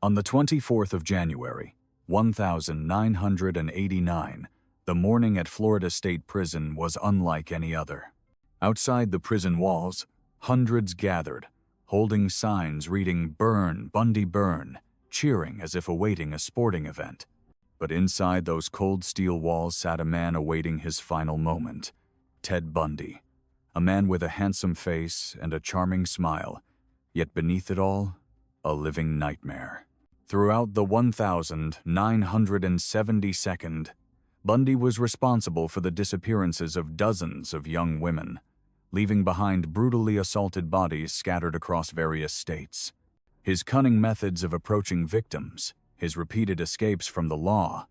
On the 24th of January, 1989, the morning at Florida State Prison was unlike any other. Outside the prison walls, hundreds gathered, holding signs reading "Burn, Bundy, burn," cheering as if awaiting a sporting event. But inside those cold steel walls sat a man awaiting his final moment, Ted Bundy. A man with a handsome face and a charming smile, yet beneath it all, a living nightmare. Throughout the 1972nd, Bundy was responsible for the disappearances of dozens of young women, leaving behind brutally assaulted bodies scattered across various states. His cunning methods of approaching victims, his repeated escapes from the law,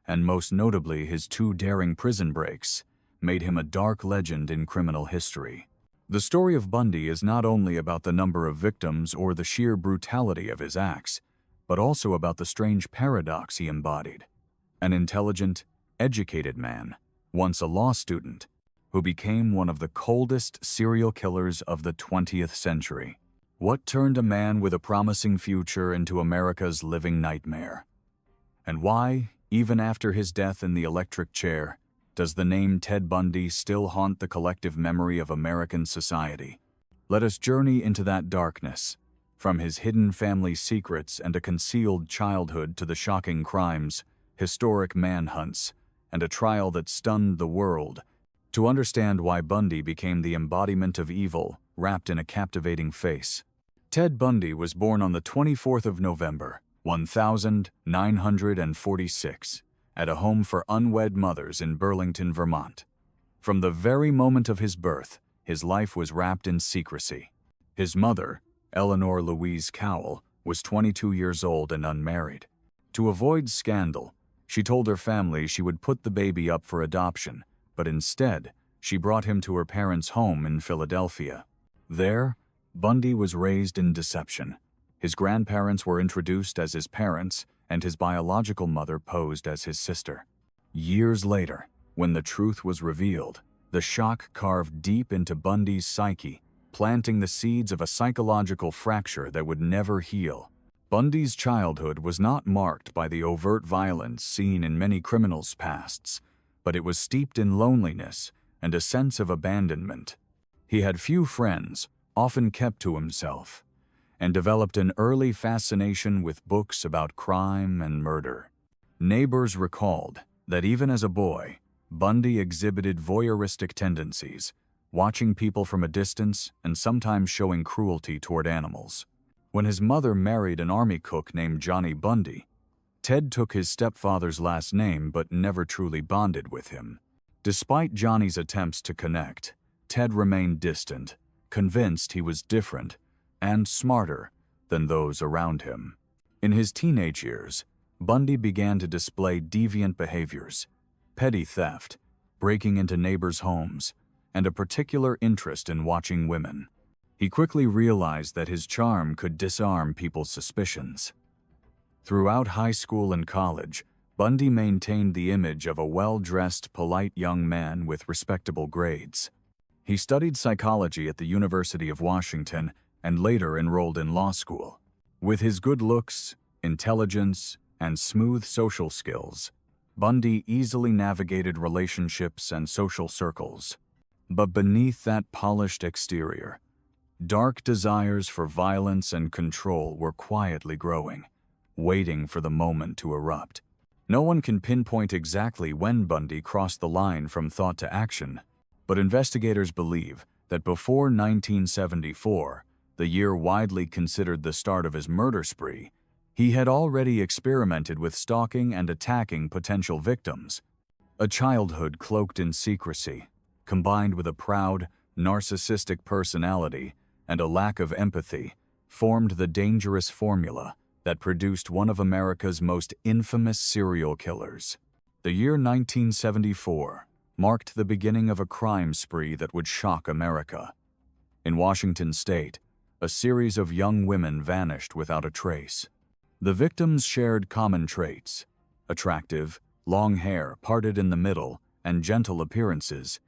and most notably his 2 daring prison breaks, made him a dark legend in criminal history. The story of Bundy is not only about the number of victims or the sheer brutality of his acts, but also about the strange paradox he embodied. An intelligent, educated man, once a law student, who became one of the coldest serial killers of the 20th century. What turned a man with a promising future into America's living nightmare? And why, even after his death in the electric chair, does the name Ted Bundy still haunt the collective memory of American society? Let us journey into that darkness, from his hidden family secrets and a concealed childhood to the shocking crimes, historic manhunts, and a trial that stunned the world, to understand why Bundy became the embodiment of evil wrapped in a captivating face. Ted Bundy was born on the 24th of November, 1946, at a home for unwed mothers in Burlington, Vermont. From the very moment of his birth, his life was wrapped in secrecy. His mother, Eleanor Louise Cowell, was 22 years old and unmarried. To avoid scandal, she told her family she would put the baby up for adoption, but instead, she brought him to her parents' home in Philadelphia. There, Bundy was raised in deception. His grandparents were introduced as his parents, and his biological mother posed as his sister. Years later, when the truth was revealed, the shock carved deep into Bundy's psyche, planting the seeds of a psychological fracture that would never heal. Bundy's childhood was not marked by the overt violence seen in many criminals' pasts, but it was steeped in loneliness and a sense of abandonment. He had few friends, often kept to himself, and developed an early fascination with books about crime and murder. Neighbors recalled that even as a boy, Bundy exhibited voyeuristic tendencies, watching people from a distance and sometimes showing cruelty toward animals. When his mother married an army cook named Johnny Bundy, Ted took his stepfather's last name but never truly bonded with him. Despite Johnny's attempts to connect, Ted remained distant, convinced he was different and smarter than those around him. In his teenage years, Bundy began to display deviant behaviors, petty theft, breaking into neighbors' homes, and a particular interest in watching women. He quickly realized that his charm could disarm people's suspicions. Throughout high school and college, Bundy maintained the image of a well-dressed, polite young man with respectable grades. He studied psychology at the University of Washington and later enrolled in law school. With his good looks, intelligence, and smooth social skills, Bundy easily navigated relationships and social circles. But beneath that polished exterior, dark desires for violence and control were quietly growing, waiting for the moment to erupt. No one can pinpoint exactly when Bundy crossed the line from thought to action, but investigators believe that before 1974, the year widely considered the start of his murder spree, he had already experimented with stalking and attacking potential victims. A childhood cloaked in secrecy, combined with a proud, narcissistic personality and a lack of empathy, formed the dangerous formula that produced one of America's most infamous serial killers. The year 1974 marked the beginning of a crime spree that would shock America. In Washington state, a series of young women vanished without a trace. The victims shared common traits: attractive, long hair parted in the middle, and gentle appearances.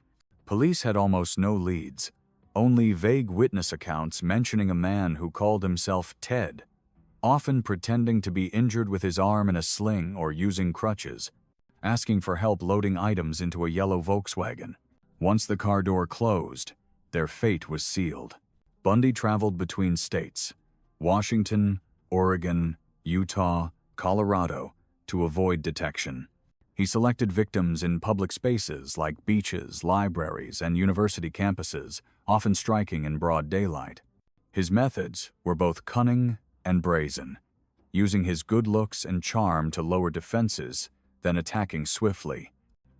Police had almost no leads, only vague witness accounts mentioning a man who called himself Ted, often pretending to be injured with his arm in a sling or using crutches, asking for help loading items into a yellow Volkswagen. Once the car door closed, their fate was sealed. Bundy traveled between states, Washington, Oregon, Utah, Colorado, to avoid detection. He selected victims in public spaces like beaches, libraries, and university campuses, often striking in broad daylight. His methods were both cunning and brazen, using his good looks and charm to lower defenses, then attacking swiftly.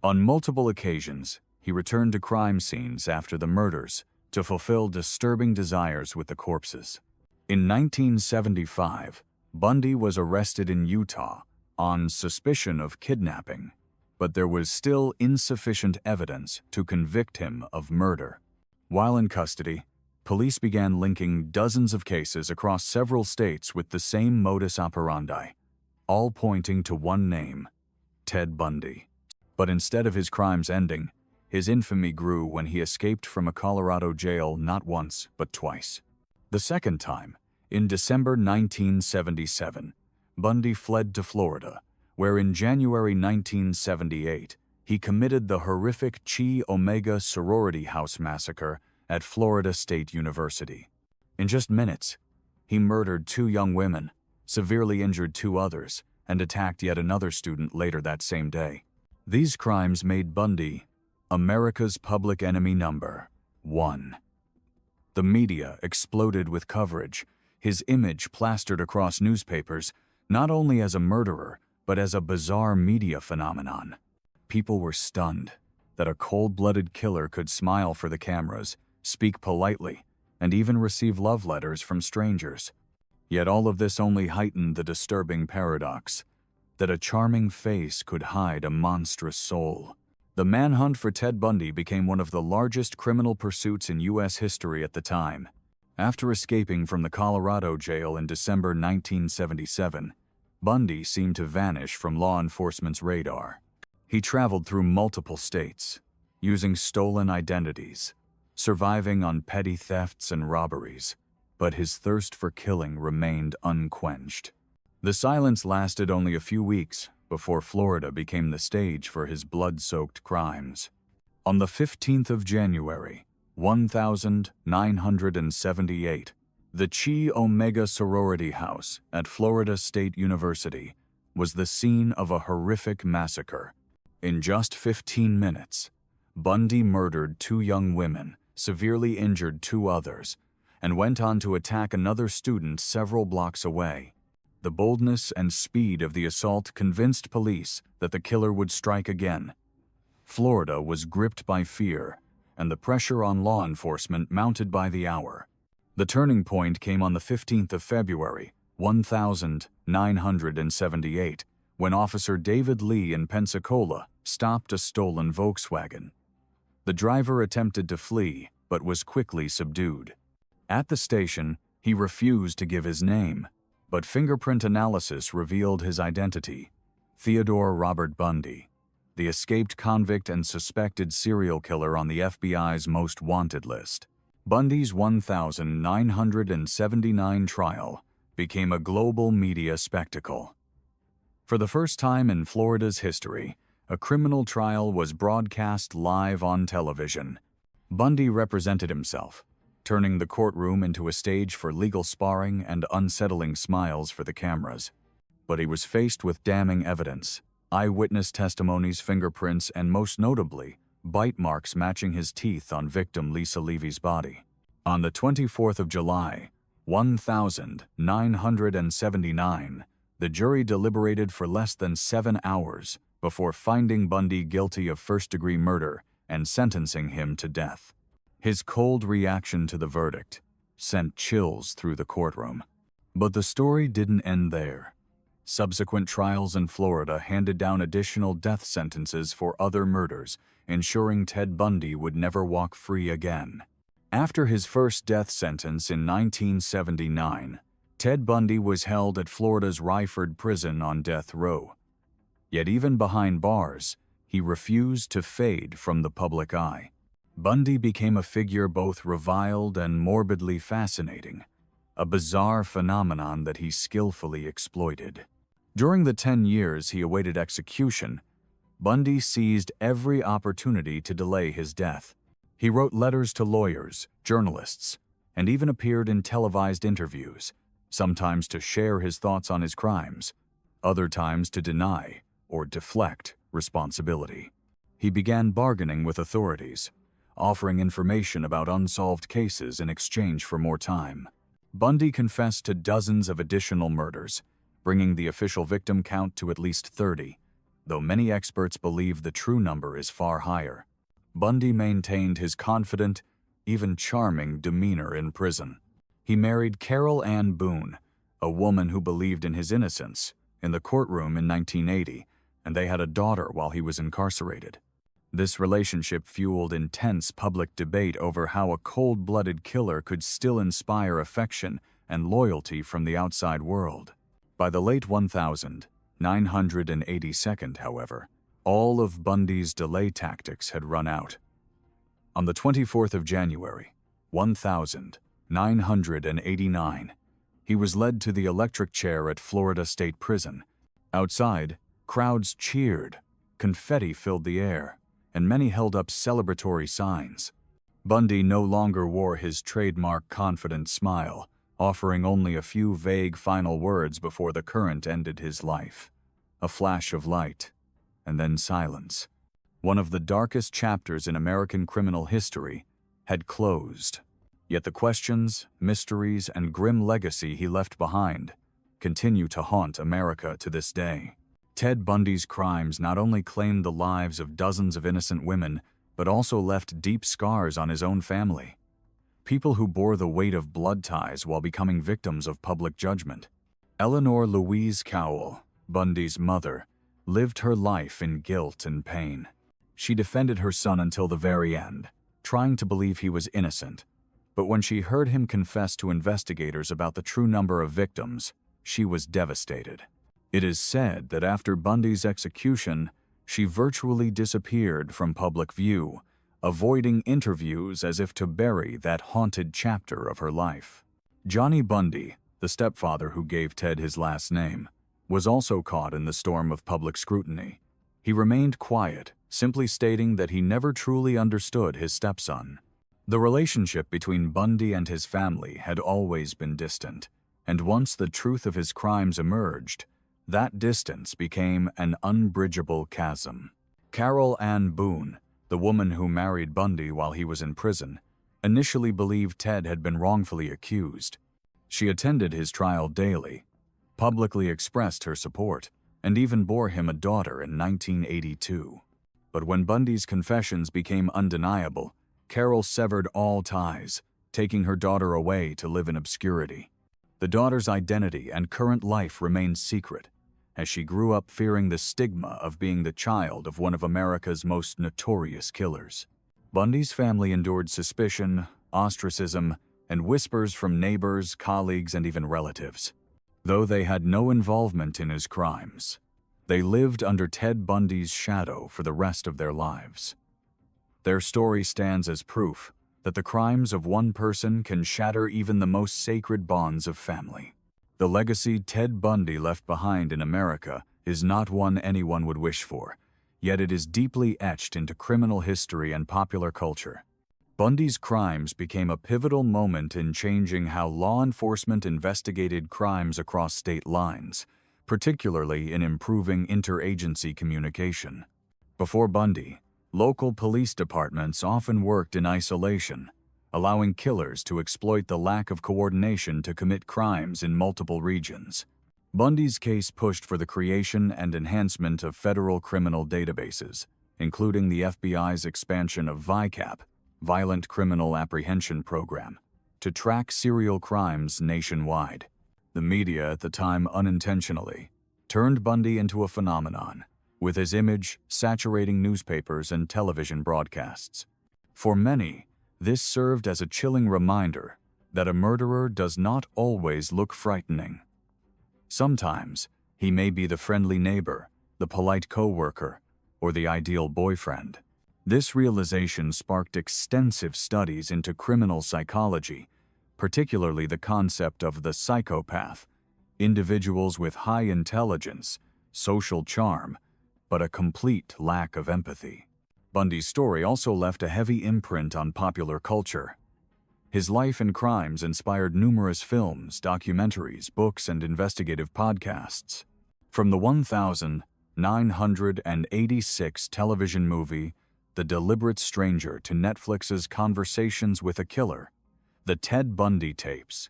On multiple occasions, he returned to crime scenes after the murders to fulfill disturbing desires with the corpses. In 1975, Bundy was arrested in Utah on suspicion of kidnapping, but there was still insufficient evidence to convict him of murder. While in custody, police began linking dozens of cases across several states with the same modus operandi, all pointing to one name: Ted Bundy. But instead of his crimes ending, his infamy grew when he escaped from a Colorado jail not once but twice. The second time, in December 1977, Bundy fled to Florida, where in January 1978, he committed the horrific Chi Omega sorority house massacre at Florida State University. In just minutes, he murdered 2 young women, severely injured 2 others, and attacked yet another student later that same day. These crimes made Bundy America's public enemy number 1. The media exploded with coverage, his image plastered across newspapers, not only as a murderer, but as a bizarre media phenomenon. People were stunned that a cold-blooded killer could smile for the cameras, speak politely, and even receive love letters from strangers. Yet all of this only heightened the disturbing paradox that a charming face could hide a monstrous soul. The manhunt for Ted Bundy became one of the largest criminal pursuits in U.S. history at the time. After escaping from the Colorado jail in December 1977, Bundy seemed to vanish from law enforcement's radar. He traveled through multiple states, using stolen identities, surviving on petty thefts and robberies, but his thirst for killing remained unquenched. The silence lasted only a few weeks before Florida became the stage for his blood-soaked crimes. On the 15th of January, 1978, the Chi Omega sorority house at Florida State University was the scene of a horrific massacre. In just 15 minutes, Bundy murdered 2 young women, severely injured 2 others, and went on to attack another student several blocks away. The boldness and speed of the assault convinced police that the killer would strike again. Florida was gripped by fear, and the pressure on law enforcement mounted by the hour. The turning point came on the 15th of February, 1978, when Officer David Lee in Pensacola stopped a stolen Volkswagen. The driver attempted to flee, but was quickly subdued. At the station, he refused to give his name, but fingerprint analysis revealed his identity: Theodore Robert Bundy, the escaped convict and suspected serial killer on the FBI's most wanted list. Bundy's 1979 trial became a global media spectacle. For the first time in Florida's history, a criminal trial was broadcast live on television. Bundy represented himself, turning the courtroom into a stage for legal sparring and unsettling smiles for the cameras. But he was faced with damning evidence: eyewitness testimonies, fingerprints, and most notably, bite marks matching his teeth on victim Lisa Levy's body. On the 24th of July, 1979, the jury deliberated for less than 7 hours before finding Bundy guilty of first-degree murder and sentencing him to death. His cold reaction to the verdict sent chills through the courtroom. But the story didn't end there. Subsequent trials in Florida handed down additional death sentences for other murders, ensuring Ted Bundy would never walk free again. After his first death sentence in 1979, Ted Bundy was held at Florida's Ryford prison on death row. Yet even behind bars, he refused to fade from the public eye. Bundy became a figure both reviled and morbidly fascinating, a bizarre phenomenon that he skillfully exploited. During the 10 years he awaited execution, Bundy seized every opportunity to delay his death. He wrote letters to lawyers, journalists, and even appeared in televised interviews, sometimes to share his thoughts on his crimes, other times to deny or deflect responsibility. He began bargaining with authorities, offering information about unsolved cases in exchange for more time. Bundy confessed to dozens of additional murders, bringing the official victim count to at least 30, though many experts believe the true number is far higher. Bundy maintained his confident, even charming demeanor in prison. He married Carol Ann Boone, a woman who believed in his innocence, in the courtroom in 1980, and they had a daughter while he was incarcerated. This relationship fueled intense public debate over how a cold-blooded killer could still inspire affection and loyalty from the outside world. By the late 1982nd, however, all of Bundy's delay tactics had run out. On the 24th of January, 1989, he was led to the electric chair at Florida State Prison. Outside, crowds cheered, confetti filled the air, and many held up celebratory signs. Bundy no longer wore his trademark confident smile, offering only a few vague final words before the current ended his life. A flash of light, and then silence. One of the darkest chapters in American criminal history had closed. Yet the questions, mysteries, and grim legacy he left behind continue to haunt America to this day. Ted Bundy's crimes not only claimed the lives of dozens of innocent women, but also left deep scars on his own family. People who bore the weight of blood ties while becoming victims of public judgment. Eleanor Louise Cowell, Bundy's mother, lived her life in guilt and pain. She defended her son until the very end, trying to believe he was innocent. But when she heard him confess to investigators about the true number of victims, she was devastated. It is said that after Bundy's execution, she virtually disappeared from public view, avoiding interviews as if to bury that haunted chapter of her life. Johnny Bundy, the stepfather who gave Ted his last name, was also caught in the storm of public scrutiny. He remained quiet, simply stating that he never truly understood his stepson. The relationship between Bundy and his family had always been distant, and once the truth of his crimes emerged, that distance became an unbridgeable chasm. Carol Ann Boone, the woman who married Bundy while he was in prison, initially believed Ted had been wrongfully accused. She attended his trial daily, publicly expressed her support, and even bore him a daughter in 1982. But when Bundy's confessions became undeniable, Carol severed all ties, taking her daughter away to live in obscurity. The daughter's identity and current life remained secret, as she grew up fearing the stigma of being the child of one of America's most notorious killers. Bundy's family endured suspicion, ostracism, and whispers from neighbors, colleagues, and even relatives. Though they had no involvement in his crimes, they lived under Ted Bundy's shadow for the rest of their lives. Their story stands as proof that the crimes of one person can shatter even the most sacred bonds of family. The legacy Ted Bundy left behind in America is not one anyone would wish for, yet it is deeply etched into criminal history and popular culture. Bundy's crimes became a pivotal moment in changing how law enforcement investigated crimes across state lines, particularly in improving interagency communication. Before Bundy, local police departments often worked in isolation, allowing killers to exploit the lack of coordination to commit crimes in multiple regions. Bundy's case pushed for the creation and enhancement of federal criminal databases, including the FBI's expansion of VICAP, Violent Criminal Apprehension Program, to track serial crimes nationwide. The media at the time unintentionally turned Bundy into a phenomenon, with his image saturating newspapers and television broadcasts. For many, this served as a chilling reminder that a murderer does not always look frightening. Sometimes, he may be the friendly neighbor, the polite co-worker, or the ideal boyfriend. This realization sparked extensive studies into criminal psychology, particularly the concept of the psychopath, individuals with high intelligence, social charm, but a complete lack of empathy. Bundy's story also left a heavy imprint on popular culture. His life and crimes inspired numerous films, documentaries, books, and investigative podcasts. From the 1986 television movie The Deliberate Stranger to Netflix's Conversations with a Killer, the Ted Bundy tapes,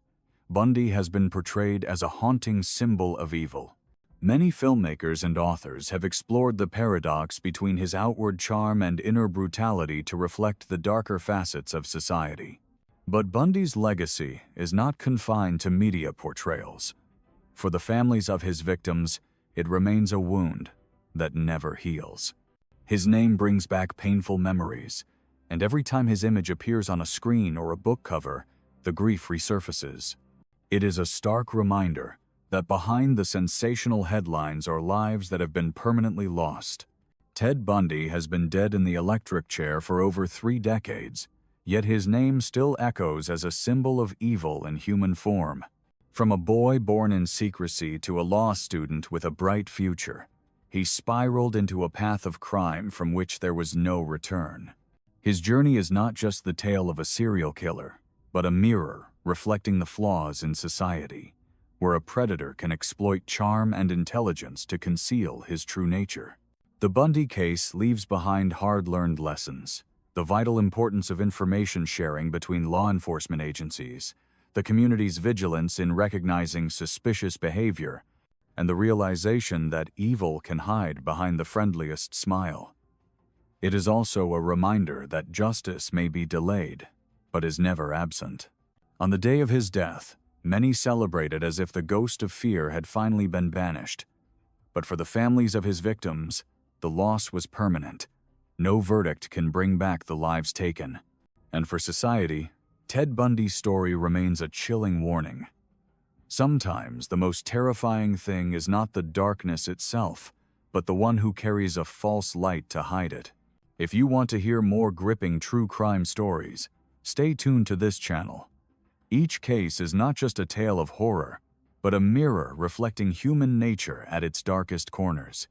Bundy has been portrayed as a haunting symbol of evil. Many filmmakers and authors have explored the paradox between his outward charm and inner brutality to reflect the darker facets of society. But Bundy's legacy is not confined to media portrayals. For the families of his victims, it remains a wound that never heals. His name brings back painful memories, and every time his image appears on a screen or a book cover, the grief resurfaces. It is a stark reminder that behind the sensational headlines are lives that have been permanently lost. Ted Bundy has been dead in the electric chair for over 3 decades, yet his name still echoes as a symbol of evil in human form. From a boy born in secrecy to a law student with a bright future, he spiraled into a path of crime from which there was no return. His journey is not just the tale of a serial killer, but a mirror reflecting the flaws in society, where a predator can exploit charm and intelligence to conceal his true nature. The Bundy case leaves behind hard-learned lessons: the vital importance of information sharing between law enforcement agencies, the community's vigilance in recognizing suspicious behavior, and the realization that evil can hide behind the friendliest smile. It is also a reminder that justice may be delayed, but is never absent. On the day of his death, many celebrated as if the ghost of fear had finally been banished. But for the families of his victims, the loss was permanent. No verdict can bring back the lives taken. And for society, Ted Bundy's story remains a chilling warning. Sometimes the most terrifying thing is not the darkness itself, but the one who carries a false light to hide it. If you want to hear more gripping true crime stories, stay tuned to this channel. Each case is not just a tale of horror, but a mirror reflecting human nature at its darkest corners.